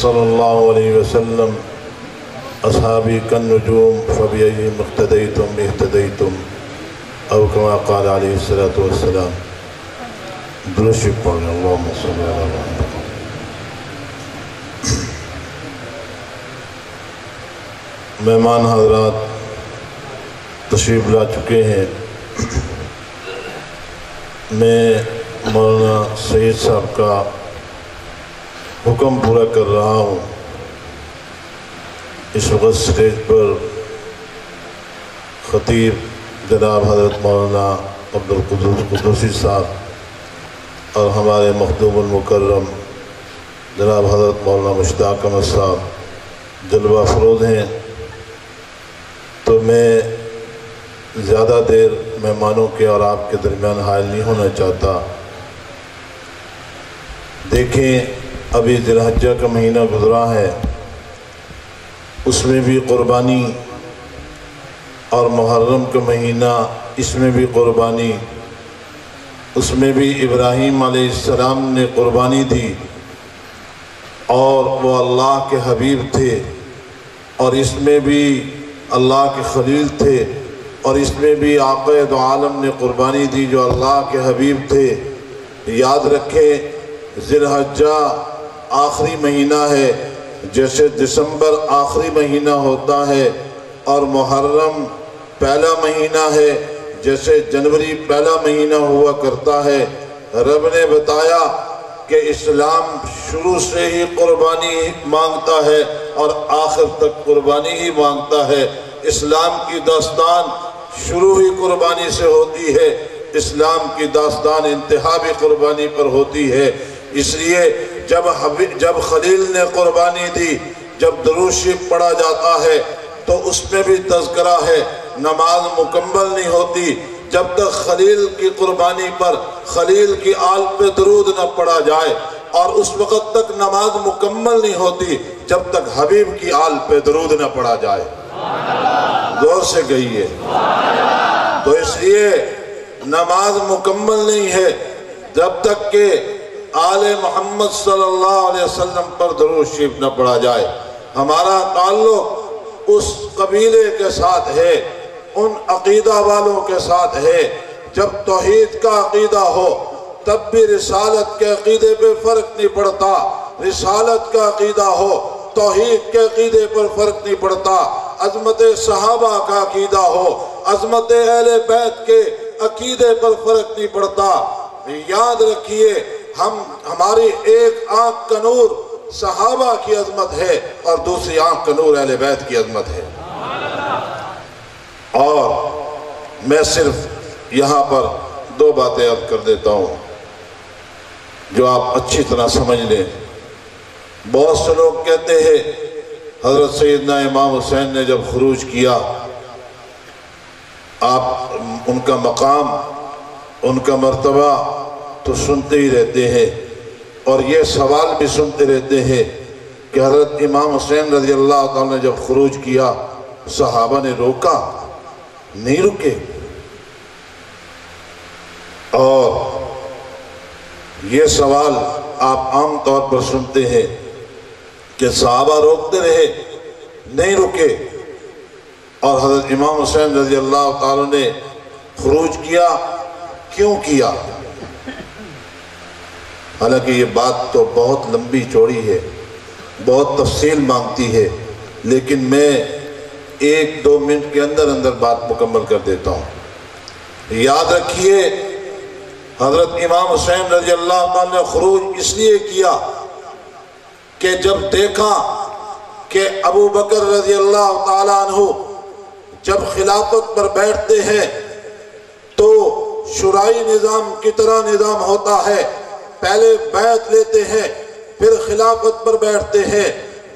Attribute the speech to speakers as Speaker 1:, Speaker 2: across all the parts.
Speaker 1: صلی اللہ علیہ وسلم اصحابی کالنجوم فبأیہم اقتدیتم اہتدیتم او کما قال علیہ الصلوۃ والسلام۔ درود شریف پڑھیں اللہم صلی علی محمد۔ مہمان حضرات تشریف لا چکے ہیں۔ میں مولانا سید صاحب کا حکم پورا کر رہا ہوں۔ اس وقت سٹیج پر خطیب جناب حضرت مولانا عبدالقدوس قدوسی صاحب اور ہمارے مخدوم المکرم جناب حضرت مولانا مشتاق احمد صاحب جلوہ افروز ہیں، تو میں زیادہ دیر مہمانوں کے اور آپ کے درمیان حائل نہیں ہونا چاہتا۔ دیکھیں ابھی ذی الحجہ کا مہینہ گزرا ہے، اس میں بھی قربانی، اور محرم کا مہینہ اس میں بھی قربانی، اس میں بھی ابراہیم علیہ السلام نے قربانی دی اور وہ اللہ کے حبیب تھے، اور اس میں بھی اللہ کے خلیل تھے، اور اس میں بھی آقا دو عالم نے قربانی دی جو اللہ کے حبیب تھے۔ یاد رکھیں ذی الحجہ آخری مہینہ ہے، جیسے دسمبر آخری مہینہ ہوتا ہے، اور محرم پہلا مہینہ ہے جیسے جنوری پہلا مہینہ ہوا کرتا ہے۔ رب نے بتایا کہ اسلام شروع سے ہی قربانی مانگتا ہے اور آخر تک قربانی ہی مانگتا ہے۔ اسلام کی داستان شروع ہی قربانی سے ہوتی ہے، اسلام کی داستان انتہا بھی قربانی پر ہوتی ہے۔ اس لیے جب خلیل نے قربانی دی، جب درود شریف پڑھا جاتا ہے تو اس میں بھی تذکرہ ہے۔ نماز مکمل نہیں ہوتی جب تک خلیل کی قربانی پر خلیل کی آل پہ درود نہ پڑھا جائے، اور اس وقت تک نماز مکمل نہیں ہوتی جب تک حبیب کی آل پہ درود نہ پڑھا جائے۔ زور سے کہیے۔ تو اس لیے نماز مکمل نہیں ہے جب تک کہ آل محمد صلی اللہ علیہ وسلم پر درود شریف نہ پڑھا جائے۔ ہمارا تعلق اس قبیلے کے ساتھ ہے، ان عقیدہ والوں کے ساتھ ہے۔ جب توحید کا عقیدہ ہو تب بھی رسالت کے عقیدے پہ فرق نہیں پڑتا، رسالت کا عقیدہ ہو توحید کے عقیدے پر فرق نہیں پڑتا، عظمت صحابہ کا عقیدہ ہو عظمت اہل بیت کے عقیدے پر فرق نہیں پڑتا۔ یاد رکھیے ہماری ایک آنکھ کا نور صحابہ کی عظمت ہے اور دوسری آنکھ کا نور اہل بیت کی عظمت ہے۔ اور میں صرف یہاں پر دو باتیں عرض کر دیتا ہوں جو آپ اچھی طرح سمجھ لیں۔ بہت سے لوگ کہتے ہیں حضرت سیدنا امام حسین نے جب خروج کیا، آپ ان کا مقام ان کا مرتبہ تو سنتے ہی رہتے ہیں، اور یہ سوال بھی سنتے رہتے ہیں کہ حضرت امام حسین رضی اللہ تعالیٰ نے جب خروج کیا صحابہ نے روکا؟ نہیں رکے۔ اور یہ سوال آپ عام طور پر سنتے ہیں کہ صحابہ روکتے رہے، نہیں رکے، اور حضرت امام حسین رضی اللہ تعالیٰ نے خروج کیا۔ کیوں کیا؟ حالانکہ یہ بات تو بہت لمبی چوڑی ہے، بہت تفصیل مانگتی ہے، لیکن میں ایک دو منٹ کے اندر اندر بات مکمل کر دیتا ہوں۔ یاد رکھیے حضرت امام حسین رضی اللہ عنہ نے خروج اس لیے کیا کہ جب دیکھا کہ ابو بکر رضی اللہ تعالیٰ عنہ جب خلافت پر بیٹھتے ہیں تو شورائی نظام کی طرح نظام ہوتا ہے، پہلے بیعت لیتے ہیں پھر خلافت پر بیٹھتے ہیں،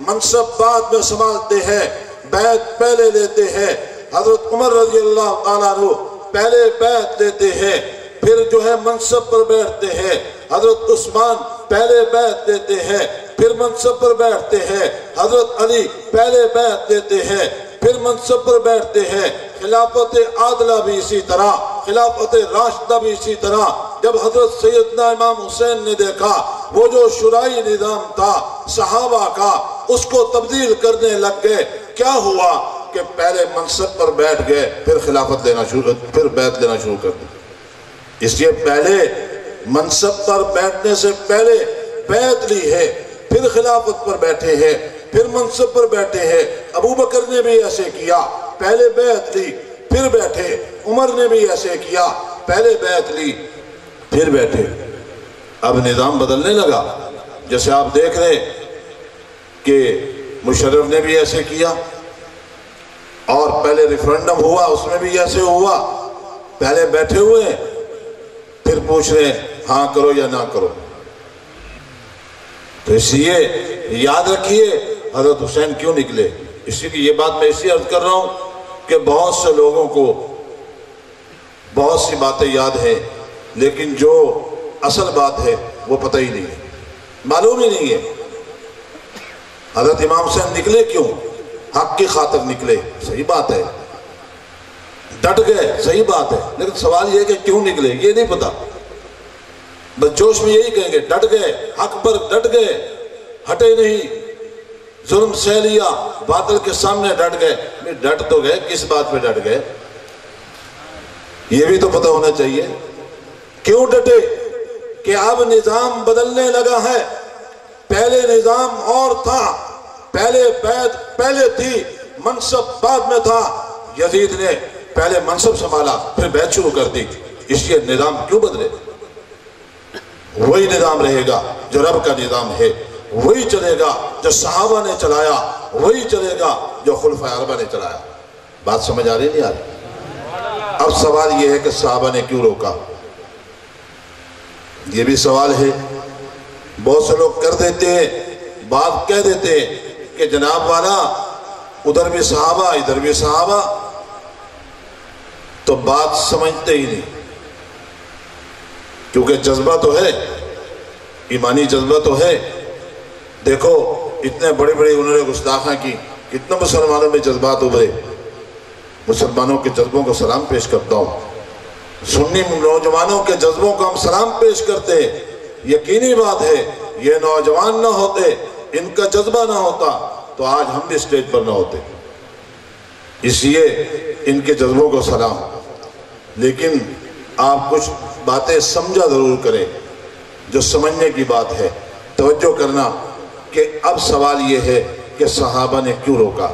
Speaker 1: منصب بعد میں سنبھالتے ہیں، بیعت پہلے لیتے ہیں۔ حضرت عمر رضی اللہ تعالیٰ عنہ پہلے بیعت لیتے ہیں پھر جو ہے منصب پر بیٹھتے ہیں۔ حضرت عثمان پہلے بیعت لیتے ہیں پھر منصب پر بیٹھتے ہیں۔ حضرت علی پہلے بیعت لیتے ہیں پھر منصب پر بیٹھتے ہیں۔ خلافت عادلہ بھی اسی طرح، خلافت راشدہ بھی اسی طرح۔ جب حضرت سیدنا امام حسین نے دیکھا وہ جو شورائی نظام تھا صحابہ کا، اس کو تبدیل کرنے لگ گئے۔ کیا ہوا کہ پہلے منصب پر بیٹھ گئے، پھر خلافت لینا شروع، پھر بیعت لینا شروع کر دی۔ اس لیے پہلے منصب پر بیٹھنے سے پہلے بیعت لی ہے، پھر خلافت پر بیٹھے ہیں، پھر منصب پر بیٹھے ہیں۔ ابو بکر نے بھی ایسے کیا، پہلے بیعت لی پھر بیٹھے۔ عمر نے بھی ایسے کیا، پہلے بیعت لی پھر بیٹھے۔ اب نظام بدلنے لگا، جیسے آپ دیکھ رہے کہ مشرف نے بھی ایسے کیا، اور پہلے ریفرنڈم ہوا، اس میں بھی ایسے ہوا۔ پہلے بیٹھے ہوئے ہیں، پھر پوچھ رہے ہیں ہاں کرو یا نہ کرو۔ تو اس لیے یاد رکھیے حضرت حسین کیوں نکلے۔ اسی کی یہ بات میں اسی عرض کر رہا ہوں کہ بہت سے لوگوں کو بہت سی باتیں یاد ہیں، لیکن جو اصل بات ہے وہ پتہ ہی نہیں ہے، معلوم ہی نہیں ہے۔ حضرت امام حسین نکلے کیوں؟ حق کی خاطر نکلے، صحیح بات ہے، ڈٹ گئے، صحیح بات ہے، لیکن سوال یہ ہے کہ کیوں نکلے یہ نہیں پتا۔ بس جوش میں یہی کہیں گے ڈٹ گئے، حق پر ڈٹ گئے، ہٹے نہیں، ظلم سہ لیا، باطل کے سامنے ڈٹ گئے۔ ڈٹ تو گئے، کس بات پہ ڈٹ گئے یہ بھی تو پتہ ہونا چاہیے۔ کیوں ڈٹے؟ کہ اب نظام بدلنے لگا ہے۔ پہلے نظام اور تھا، پہلے بیعت پہلے تھی، منصب بعد میں تھا۔ یزید نے پہلے منصب سنبھالا، پھر بیعت شروع کر دی۔ اس لیے نظام کیوں بدلے؟ وہی نظام رہے گا جو رب کا نظام ہے، وہی چلے گا جو صحابہ نے چلایا، وہی چلے گا جو خلفائے اربعہ نے چلایا۔ بات سمجھ آ رہی نہیں آ رہی؟ اب سوال یہ ہے کہ صحابہ نے کیوں روکا؟ یہ بھی سوال ہے۔ بہت سے لوگ کر دیتے ہیں، بات کہہ دیتے ہیں کہ جناب والا ادھر بھی صحابہ ادھر بھی صحابہ، تو بات سمجھتے ہی نہیں، کیونکہ جذبہ تو ہے، ایمانی جذبہ تو ہے۔ دیکھو اتنے بڑے بڑے انہوں نے گستاخیاں کی، کتنے مسلمانوں میں جذبات ابھرے۔ مسلمانوں کے جذبوں کو سلام پیش کرتا ہوں، سنی نوجوانوں کے جذبوں کو ہم سلام پیش کرتے ہیں۔ یقینی بات ہے یہ نوجوان نہ ہوتے، ان کا جذبہ نہ ہوتا تو آج ہم بھی اسٹیج پر نہ ہوتے۔ اس لیے ان کے جذبوں کو سلام۔ لیکن آپ کچھ باتیں سمجھا ضرور کریں جو سمجھنے کی بات ہے، توجہ کرنا کہ اب سوال یہ ہے کہ صحابہ نے کیوں روکا؟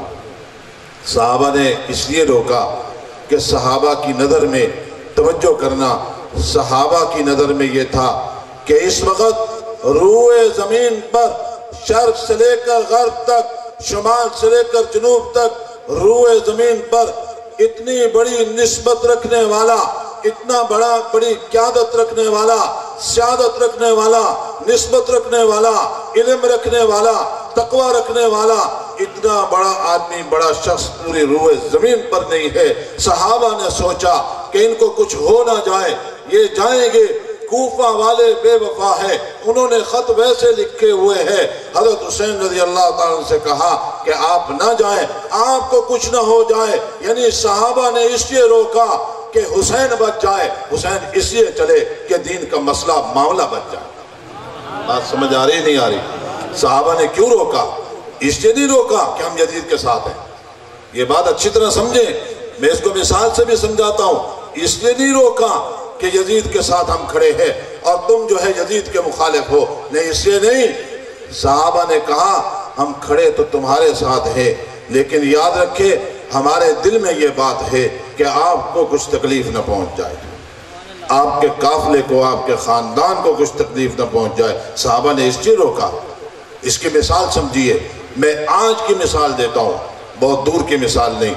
Speaker 1: صحابہ نے اس لیے روکا کہ صحابہ کی نظر میں، توجہ کرنا، صحابہ کی نظر میں یہ تھا کہ اس وقت روئے زمین پر شرق سے لے کر غرب تک، شمال سے لے کر جنوب تک، روئے زمین پر اتنی بڑی نسبت رکھنے والا، اتنا بڑی قیادت رکھنے والا، سیادت رکھنے والا، نسبت رکھنے والا، علم رکھنے والا، تقوی رکھنے والا، اتنا بڑا آدمی، بڑا شخص پوری روئے زمین پر نہیں ہے۔ صحابہ نے سوچا کہ ان کو کچھ ہو نہ جائے، یہ جائیں گے، کوفہ والے بے وفا ہے، انہوں نے خط ویسے لکھے ہوئے ہیں۔ حضرت حسین رضی اللہ تعالیٰ سے کہا کہ آپ نہ جائیں، آپ کو کچھ نہ ہو جائے۔ یعنی صحابہ نے اس لیے روکا کہ حسین بچ جائے، حسین اس لیے چلے کہ دین کا مسئلہ معاملہ بچ جائے۔ بات سمجھ آ رہی نہیں آ رہی؟ صحابہ نے کیوں روکا؟ اس لیے نہیں روکا کہ ہم یزید کے ساتھ ہیں، یہ بات اچھی طرح سمجھیں، میں اس کو مثال سے بھی سمجھاتا ہوں۔ اس لیے نہیں روکا کہ یزید کے ساتھ ہم کھڑے ہیں اور تم جو ہے یزید کے مخالف ہو، نہیں، اس لیے نہیں۔ صحابہ نے کہا ہم کھڑے تو تمہارے ساتھ ہیں، لیکن یاد رکھے ہمارے دل میں یہ بات ہے کہ آپ کو کچھ تکلیف نہ پہنچ جائے، آپ کے قافلے کو، آپ کے خاندان کو کچھ تکلیف نہ پہنچ جائے۔ صحابہ نے اس لیے روکا۔ اس کی مثال سمجھیے، میں آج کی مثال دیتا ہوں، بہت دور کی مثال نہیں۔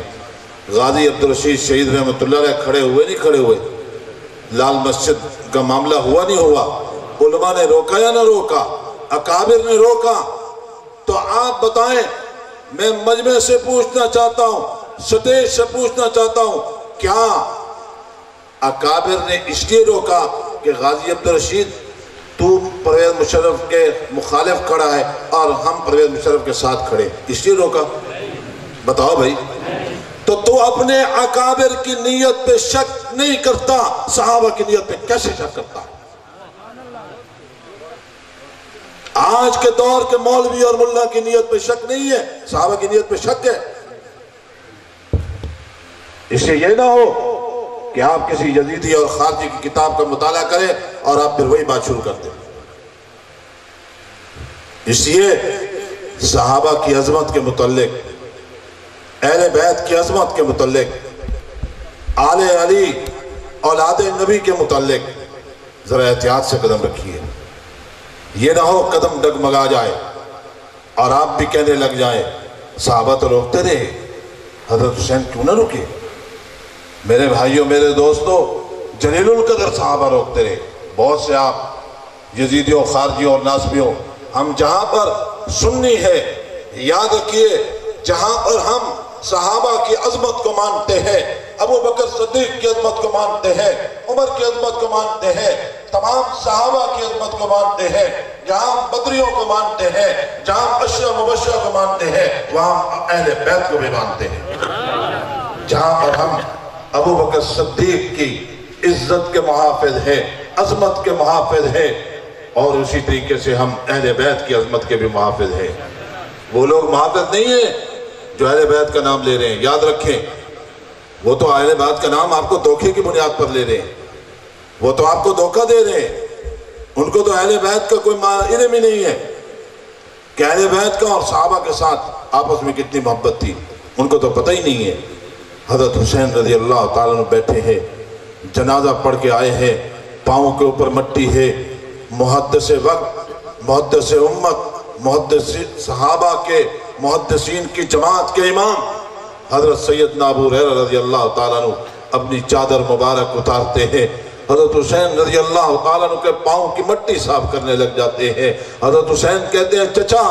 Speaker 1: غازی عبدالرشید شہید رحمۃ اللہ علیہ کھڑے ہوئے نہیں کھڑے ہوئے، لال مسجد کا معاملہ ہوا نہیں ہوا، علماء نے روکا یا نہ روکا، اکابر نے روکا؟ تو آپ بتائیں، میں مجمع سے پوچھنا چاہتا ہوں، سٹیج سے پوچھنا چاہتا ہوں، کیا اکابر نے اس لیے روکا کہ غازی عبدالرشید تو پرویز مشرف کے مخالف کھڑا ہے اور ہم پرویز مشرف کے ساتھ کھڑے، اس لیے روکا؟ بتاؤ بھائی۔ تو اپنے اکابر کی نیت پہ شک نہیں کرتا، صحابہ کی نیت پہ کیسے شک کرتا؟ آج کے دور کے مولوی اور ملا کی نیت پہ شک نہیں ہے، صحابہ کی نیت پہ شک ہے۔ اس سے یہ نہ ہو کہ آپ کسی یزیدی اور خارجی کی کتاب کا مطالعہ کریں اور آپ پھر وہی بات شروع کر دیں۔ اس لیے صحابہ کی عظمت کے متعلق، اہل بیت کی عظمت کے متعلق، آل علی اولاد نبی کے متعلق ذرا احتیاط سے قدم رکھیے۔ یہ نہ ہو قدم ڈگمگا جائے اور آپ بھی کہنے لگ جائیں صحابہ تو روکتے رہے، حضرت حسین کیوں نہ رکے؟ میرے بھائیوں، میرے دوستو، جلیل القدر صحابہ روکتے رہے۔ بہت سے آپ یزیدیوں، خارجیوں اور ناسبیوں، ہم جہاں پر سنی ہے، یاد رکھیے جہاں پر ہم صحابہ کی عظمت کو مانتے ہیں، ابو بکر صدیق کی عظمت کو مانتے ہیں، عمر کی عظمت کو مانتے ہیں، تمام صحابہ کی عظمت کو مانتے ہیں، جہاں ہم بدریوں کو مانتے ہیں، جہاں ہم عشرہ مبشرہ کو مانتے ہیں، وہاں ہم اہل بیت کو بھی مانتے ہیں۔ جہاں پر ہم ابو بکر صدیق کی عزت کے محافظ ہیں، عظمت کے محافظ ہیں، اور اسی طریقے سے ہم اہل بیت کی عظمت کے بھی محافظ ہیں۔ وہ لوگ محافظ نہیں ہیں جو اہل بیت کا نام لے رہے ہیں، یاد رکھیں، وہ تو اہل بیت کا نام آپ کو دھوکے کی بنیاد پر لے رہے ہیں، وہ تو آپ کو دھوکہ دے رہے ہیں۔ ان کو تو اہل بیت کا کوئی علم ہی نہیں ہے کہ اہل بیت کا اور صحابہ کے ساتھ آپس میں کتنی محبت تھی، ان کو تو پتہ ہی نہیں ہے۔ حضرت حسین رضی اللہ تعالیٰ عنہ بیٹھے ہیں، جنازہ پڑھ کے آئے ہیں، پاؤں کے اوپر مٹی ہے، محدث وقت، محدث امت، محدث صحابہ کے، محدثین کی جماعت کے امام حضرت سیدنا ابو ہریرہ رضی اللہ تعالیٰ عنہ اپنی چادر مبارک اتارتے ہیں، حضرت حسین رضی اللہ تعالیٰ عنہ کے پاؤں کی مٹی صاف کرنے لگ جاتے ہیں۔ حضرت حسین کہتے ہیں چچا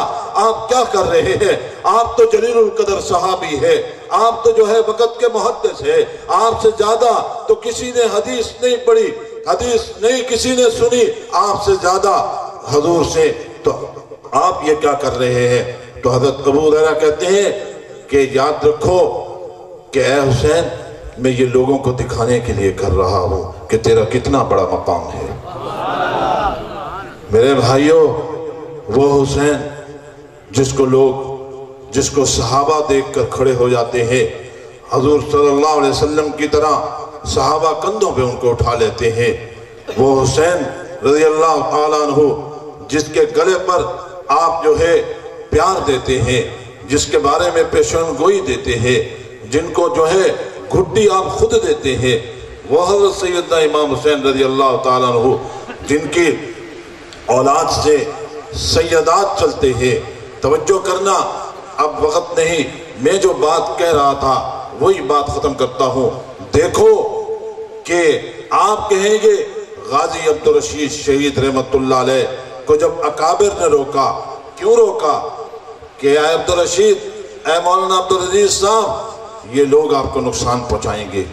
Speaker 1: آپ کیا کر رہے ہیں؟ آپ تو جلیل القدر صحابی ہے، آپ تو جو ہے وقت کے محدث ہے، آپ سے زیادہ تو کسی نے حدیث نہیں پڑھی، حدیث نہیں کسی نے سنی آپ سے زیادہ حضور سے، تو آپ یہ کیا کر رہے ہیں؟ تو حضرت ابو ہریرہ کہتے ہیں کہ یاد رکھو کہ اے حسین میں یہ لوگوں کو دکھانے کے لیے کر رہا ہوں کہ تیرا کتنا بڑا مقام ہے۔ میرے بھائیوں، وہ حسین جس کو صحابہ دیکھ کر کھڑے ہو جاتے ہیں، حضور صلی اللہ علیہ وسلم کی طرح صحابہ کندھوں پہ ان کو اٹھا لیتے ہیں، وہ حسین رضی اللہ تعالیٰ عنہ جس کے گلے پر آپ جو ہے پیار دیتے ہیں، جس کے بارے میں پیشن گوئی دیتے ہیں، جن کو جو ہے گھٹی آپ خود دیتے ہیں، وہ حضرت سیدنا امام حسین رضی اللہ تعالیٰ عنہ جن کی اولاد سے سیدات چلتے ہیں۔ توجہ کرنا، اب وقت نہیں، میں جو بات کہہ رہا تھا وہی بات ختم کرتا ہوں۔ دیکھو کہ آپ کہیں گے غازی عبدالرشید شہید رحمت اللہ علیہ کو جب اکابر نے روکا، کیوں روکا؟ کہ اے عبدالرشید، اے مولانا عبدالعزیز صاحب، یہ لوگ آپ کو نقصان پہنچائیں گے۔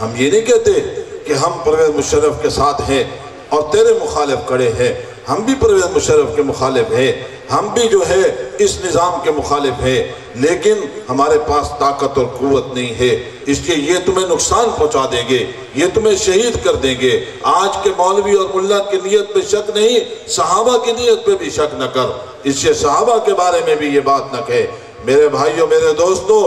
Speaker 1: ہم یہ نہیں کہتے کہ ہم پرویز مشرف کے ساتھ ہیں اور تیرے مخالف کھڑے ہیں، ہم بھی پرویز مشرف کے مخالف ہیں، ہم بھی جو ہے اس نظام کے مخالف ہیں، لیکن ہمارے پاس طاقت اور قوت نہیں ہے، اس لیے یہ تمہیں نقصان پہنچا دیں گے، یہ تمہیں شہید کر دیں گے۔ آج کے مولوی اور ملا کی نیت پہ شک نہیں، صحابہ کی نیت پہ بھی شک نہ کر، اس لیے صحابہ کے بارے میں بھی یہ بات نہ کہے۔ میرے بھائیوں، میرے دوستو،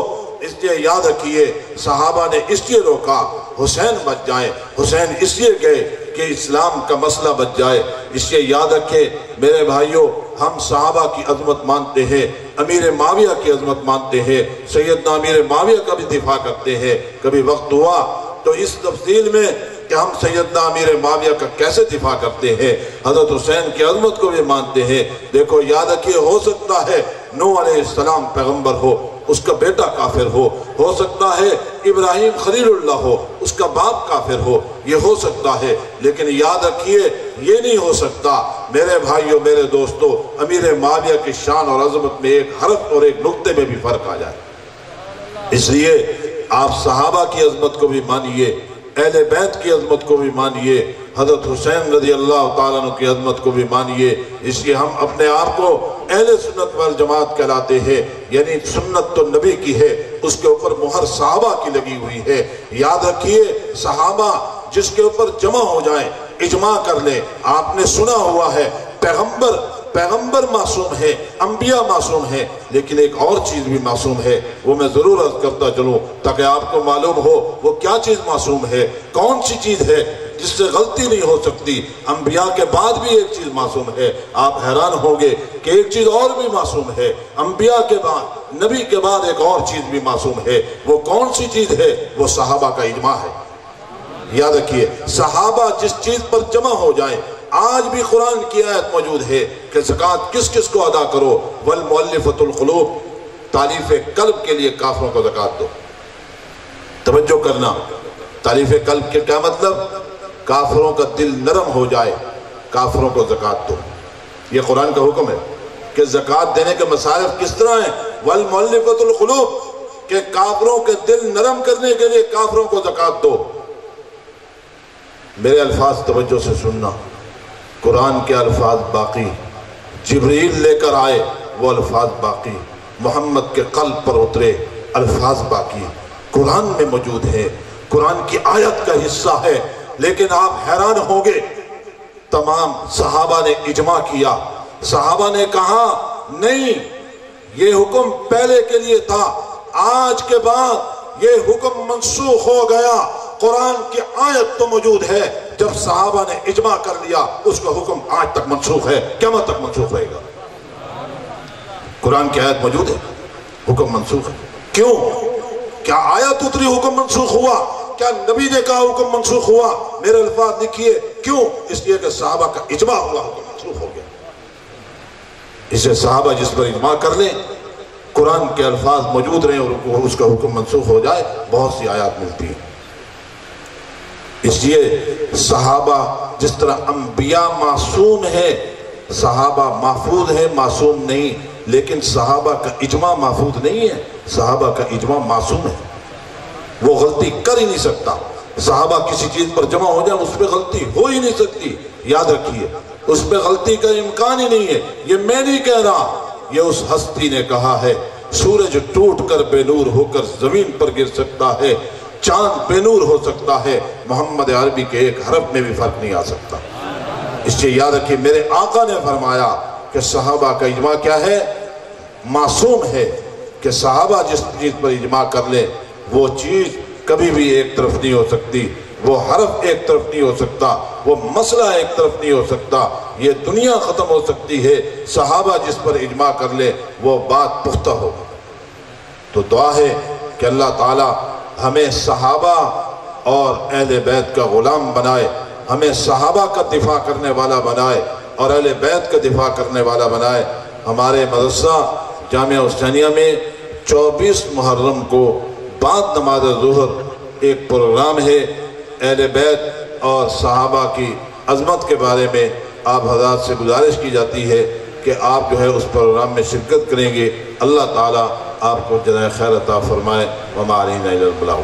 Speaker 1: اس لیے یاد رکھیے صحابہ نے اس لیے روکا حسین بچ جائے، حسین اس لیے گئے کہ اسلام کا مسئلہ بچ جائے۔ اس لیے یاد رکھیں میرے بھائیوں، ہم صحابہ کی عظمت مانتے ہیں، امیر معاویہ کی عظمت مانتے ہیں، سیدنا امیر معاویہ کا بھی دفاع کرتے ہیں۔ کبھی وقت ہوا تو اس تفصیل میں کہ ہم سیدنا امیر معاویہ کا کیسے دفاع کرتے ہیں، حضرت حسین کی عظمت کو بھی مانتے ہیں۔ دیکھو یاد رکھیے، ہو سکتا ہے نوح علیہ السلام پیغمبر ہو، اس کا بیٹا کافر ہو سکتا ہے ابراہیم خلیل اللہ ہو، اس کا باپ کافر یہ ہو سکتا ہے، لیکن یاد رکھیے یہ نہیں ہو سکتا میرے بھائیوں، میرے دوستو، امیر معاویہ کی شان اور عظمت میں ایک حرف اور ایک نقطے میں بھی فرق آ جائے۔ اس لیے آپ صحابہ کی عظمت کو بھی مانیے، اہل بیت کی عظمت کو بھی مانیے، حضرت حسین رضی اللہ تعالیٰ عنہ کی عظمت کو بھی مانیے۔ اس لیے ہم اپنے آپ کو اہل سنت والجماعت کہلاتے ہیں، یعنی سنت تو نبی کی ہے، اس کے اوپر مہر صحابہ کی لگی ہوئی ہے۔ یاد رکھیے صحابہ جس کے اوپر جمع ہو جائیں، اجماع کر لیں۔ آپ نے سنا ہوا ہے پیغمبر پیغمبر معصوم ہے، انبیاء معصوم ہیں، لیکن ایک اور چیز بھی معصوم ہے، وہ میں ضرور عرض کرتا چلوں تاکہ آپ کو معلوم ہو وہ کیا چیز معصوم ہے، کون سی چیز ہے جس سے غلطی نہیں ہو سکتی۔ انبیاء کے بعد بھی ایک چیز معصوم ہے، آپ حیران ہوگے کہ ایک چیز اور بھی معصوم ہے، انبیاء کے بعد، نبی کے بعد ایک اور چیز بھی معصوم ہے۔ وہ کون سی چیز ہے؟ وہ صحابہ کا اجماع ہے۔ یاد رکھیے، صحابہ جس چیز پر جمع ہو جائیں، آج بھی قرآن کی آیت موجود ہے کہ زکوٰۃ کس کس کو ادا کرو، والمؤلفۃ القلوب، تالیف قلب کے لیے کافروں کو زکوٰۃ دو۔ توجہ کرنا، تالیف قلب کے کیا مطلب؟ کافروں کا دل نرم ہو جائے، کافروں کو زکوٰۃ دو۔ یہ قرآن کا حکم ہے کہ زکوٰۃ دینے کے مصارف کس طرح ہیں؟ والمؤلفۃ القلوب، کہ کافروں کے دل نرم کرنے کے لیے کافروں کو زکوٰۃ دو۔ میرے الفاظ توجہ سے سننا، قرآن کے الفاظ باقی، جبریل لے کر آئے وہ الفاظ باقی، محمد کے قلب پر اترے الفاظ باقی، قرآن میں موجود ہے، قرآن کی آیت کا حصہ ہے۔ لیکن آپ حیران ہوں گے، تمام صحابہ نے اجماع کیا، صحابہ نے کہا نہیں، یہ حکم پہلے کے لیے تھا، آج کے بعد یہ حکم منسوخ ہو گیا۔ قرآن کی آیت تو موجود ہے، جب صحابہ نے اجماع کر لیا اس کا حکم آج تک منسوخ ہے، قیامت تک منسوخ رہے گا۔ قرآن کی آیت موجود ہے، حکم منسوخ ہے۔ کیوں؟ کیا آیت اتری حکم منسوخ ہوا؟ کیا نبی نے کہا حکم منسوخ ہوا؟ میرے الفاظ لکھیے، کیوں؟ اس لیے کہ صحابہ کا اجماع ہوا، حکم منسوخ ہو گیا۔ اسے صحابہ جس پر اجماع کر لیں، قرآن کے الفاظ موجود رہیں اور اس کا حکم منسوخ ہو جائے، بہت سی آیات ملتی ہیں۔ اس لیے صحابہ جس طرح انبیاء معصوم ہیں، صحابہ محفوظ ہیں، معصوم نہیں، لیکن صحابہ کا اجماع محفوظ نہیں ہے، صحابہ کا اجماع معصوم ہے، وہ غلطی کر ہی نہیں سکتا۔ صحابہ کسی چیز پر جمع ہو جائے اس پہ غلطی ہو ہی نہیں سکتی، یاد رکھیے، اس پہ غلطی کا امکان ہی نہیں ہے۔ یہ میں نہیں کہہ رہا، یہ اس ہستی نے کہا ہے۔ سورج ٹوٹ کر بے نور ہو کر زمین پر گر سکتا ہے، چاند بے نور ہو سکتا ہے، محمد عربی کے ایک حرف میں بھی فرق نہیں آ سکتا۔ اس لیے یاد رکھیے، میرے آقا نے فرمایا کہ صحابہ کا اجماع کیا ہے؟ معصوم ہے، کہ صحابہ جس چیز پر اجماع کر لیں وہ چیز کبھی بھی ایک طرف نہیں ہو سکتی، وہ حرف ایک طرف نہیں ہو سکتا، وہ مسئلہ ایک طرف نہیں ہو سکتا، یہ دنیا ختم ہو سکتی ہے، صحابہ جس پر اجماع کر لے وہ بات پختہ ہو۔ تو دعا ہے کہ اللہ تعالی ہمیں صحابہ اور اہل بیت کا غلام بنائے، ہمیں صحابہ کا دفاع کرنے والا بنائے اور اہل بیت کا دفاع کرنے والا بنائے۔ ہمارے مدرسہ جامعہ حسینیہ میں 24 محرم کو بعد نماز ظہر ایک پروگرام ہے، اہل بیت اور صحابہ کی عظمت کے بارے میں آپ حضرات سے گزارش کی جاتی ہے کہ آپ جو ہے اس پروگرام میں شرکت کریں گے۔ اللہ تعالیٰ آپ کو جزائے خیر عطا فرمائے۔ وما علینا الا البلاغ۔